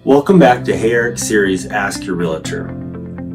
Welcome back to Hey Eric series Ask Your Realtor.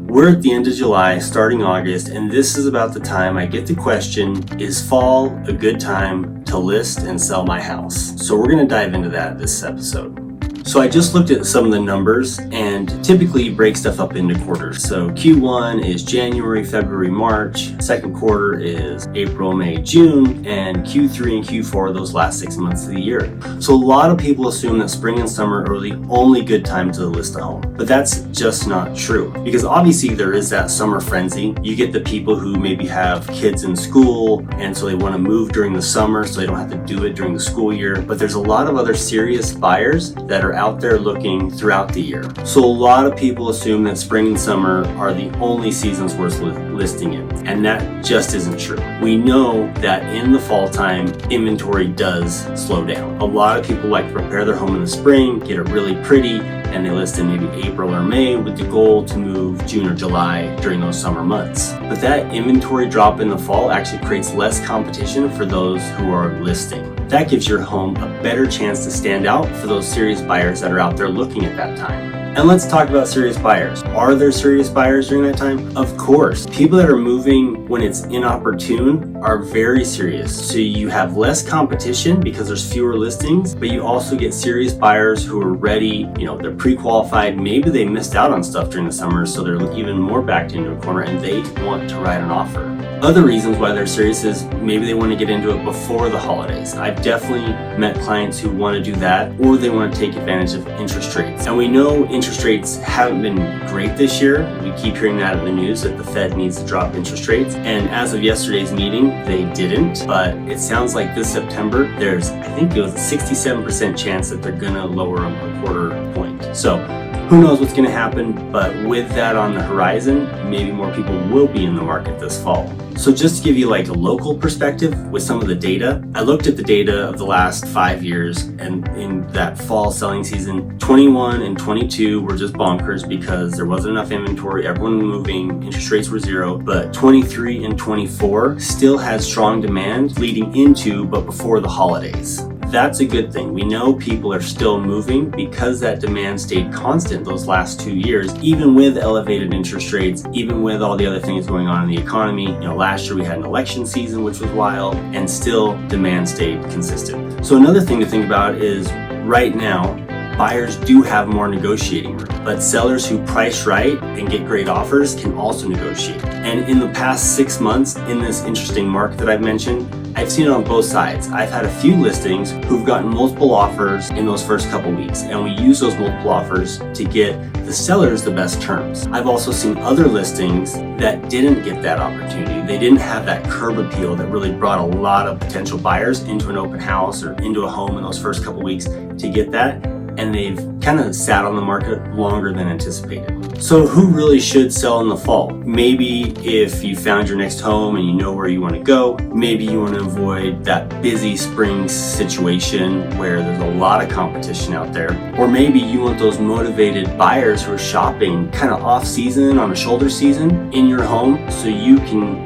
We're at the end of July, starting August, and this is about the time I get the question, is fall a good time to list and sell my house? So we're going to dive into that this episode. So I just looked at some of the numbers, and typically you break stuff up into quarters. So Q1 is January, February, March. Second quarter is April, May, June. And Q3 and Q4 are those last 6 months of the year. So a lot of people assume that spring and summer are the only good time to list a home. But that's just not true. Because obviously there is that summer frenzy. You get the people who maybe have kids in school, and so they want to move during the summer so they don't have to do it during the school year. But there's a lot of other serious buyers that are out there looking throughout the year. So a lot of people assume that spring and summer are the only seasons worth listing in, and that just isn't true. We know that in the fall time, inventory does slow down. A lot of people like to prepare their home in the spring, get it really pretty, and they list in maybe April or May with the goal to move June or July during those summer months. But that inventory drop in the fall actually creates less competition for those who are listing. That gives your home a better chance to stand out for those serious buyers that are out there looking at that time. And let's talk about serious buyers. Are there serious buyers during that time? Of course. People that are moving when it's inopportune are very serious. So you have less competition because there's fewer listings, but you also get serious buyers who are ready, they're pre-qualified. Maybe they missed out on stuff during the summer, so they're even more backed into a corner and they want to write an offer. Other reasons why they're serious is maybe they want to get into it before the holidays. I've definitely met clients who want to do that, or they want to take advantage of interest rates. And we know interest rates haven't been great this year. We keep hearing that in the news that the Fed needs to drop interest rates. And as of yesterday's meeting, they didn't. But it sounds like this September, I think it was a 67% chance that they're going to lower them a quarter point. So who knows what's going to happen, but with that on the horizon, maybe more people will be in the market this fall. So just to give you like a local perspective with some of the data, I looked at the data of the last 5 years, and in that fall selling season, 21 and 22 were just bonkers because there wasn't enough inventory, everyone was moving, interest rates were zero, but 23 and 24 still had strong demand leading into but before the holidays. That's a good thing. We know people are still moving because that demand stayed constant those last 2 years, even with elevated interest rates, even with all the other things going on in the economy. Last year we had an election season, which was wild, and still demand stayed consistent. So another thing to think about is right now, buyers do have more negotiating room, but sellers who price right and get great offers can also negotiate. And in the past 6 months in this interesting market that I've mentioned, I've seen it on both sides. I've had a few listings who've gotten multiple offers in those first couple weeks, and we use those multiple offers to get the sellers the best terms. I've also seen other listings that didn't get that opportunity. They didn't have that curb appeal that really brought a lot of potential buyers into an open house or into a home in those first couple weeks to get that, and they've kind of sat on the market longer than anticipated. So who really should sell in the fall? Maybe if you found your next home and you know where you want to go, maybe you want to avoid that busy spring situation where there's a lot of competition out there. Or maybe you want those motivated buyers who are shopping kind of off season on a shoulder season in your home so you can,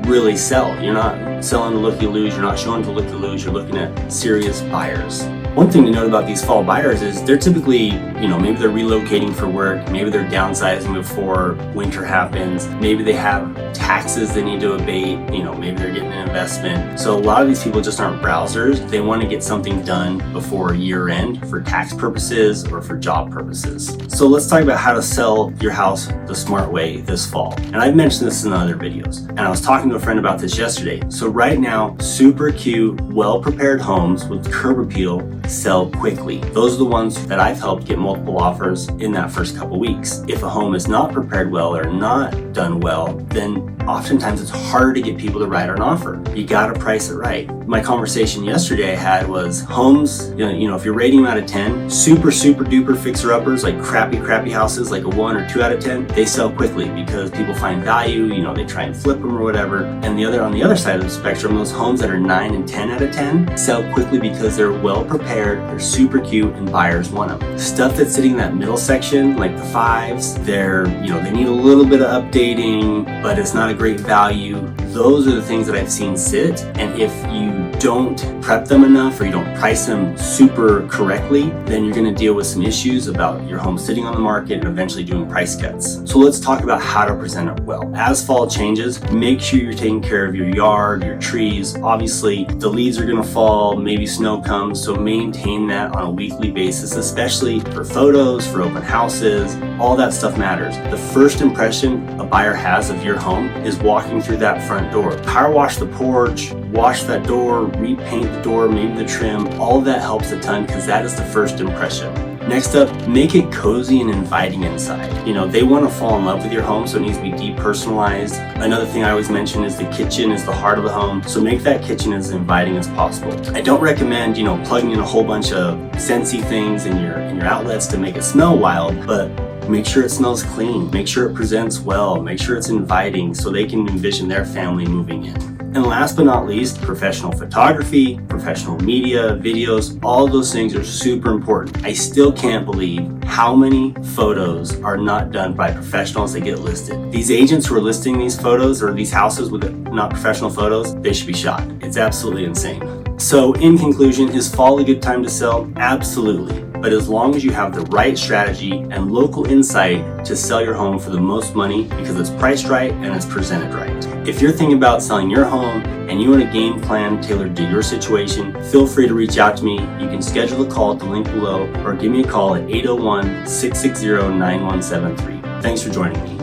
really sell. You're not selling to looky-loos, you're not showing to looky-loos, you're looking at serious buyers. One thing to note about these fall buyers is they're typically, maybe they're relocating for work, maybe they're downsizing before winter happens, maybe they have taxes they need to abate, maybe they're getting an investment. So a lot of these people just aren't browsers. They want to get something done before year end for tax purposes or for job purposes. So let's talk about how to sell your house the smart way this fall. And I've mentioned this in other videos, and I was talking to a friend about this yesterday. So right now, super cute, well-prepared homes with curb appeal sell quickly. Those are the ones that I've helped get multiple offers in that first couple weeks. If a home is not prepared well or not done well, then oftentimes it's hard to get people to write an offer. You gotta price it right. My conversation yesterday I had was homes, if you're rating them out of 10, super duper fixer-uppers, like crappy houses, like a 1 or 2 out of 10, they sell quickly because people find value, they try and flip them or whatever. And on the other side of the spectrum, those homes that are 9 and 10 out of 10 sell quickly because they're well prepared, they're super cute, and buyers want them. Stuff that's sitting in that middle section, like the 5s, they need a little bit of updating, but it's not a great value. those are the things that I've seen sit. And if you don't prep them enough or you don't price them super correctly, then you're going to deal with some issues about your home sitting on the market and eventually doing price cuts. So let's talk about how to present it well. As fall changes, make sure you're taking care of your yard, your trees. Obviously, the leaves are going to fall, maybe snow comes, so maintain that on a weekly basis, especially for photos, for open houses. All that stuff matters. The first impression a buyer has of your home is walking through that front door. Power wash the porch, wash that door, repaint the door, maybe the trim. All of that helps a ton because that is the first impression. Next up, make it cozy and inviting inside. They want to fall in love with your home, so it needs to be depersonalized. Another thing I always mention is the kitchen is the heart of the home, so make that kitchen as inviting as possible. I don't recommend, plugging in a whole bunch of Scentsy things in your outlets to make it smell wild, but make sure it smells clean, make sure it presents well, make sure it's inviting so they can envision their family moving in. And last but not least, professional photography, professional media, videos, all those things are super important. I still can't believe how many photos are not done by professionals that get listed. These agents who are listing these photos or these houses with not professional photos, they should be shot. It's absolutely insane. So in conclusion, is fall a good time to sell? Absolutely. But as long as you have the right strategy and local insight to sell your home for the most money because it's priced right and it's presented right. If you're thinking about selling your home and you want a game plan tailored to your situation, feel free to reach out to me. You can schedule a call at the link below or give me a call at 801-660-9173. Thanks for joining me.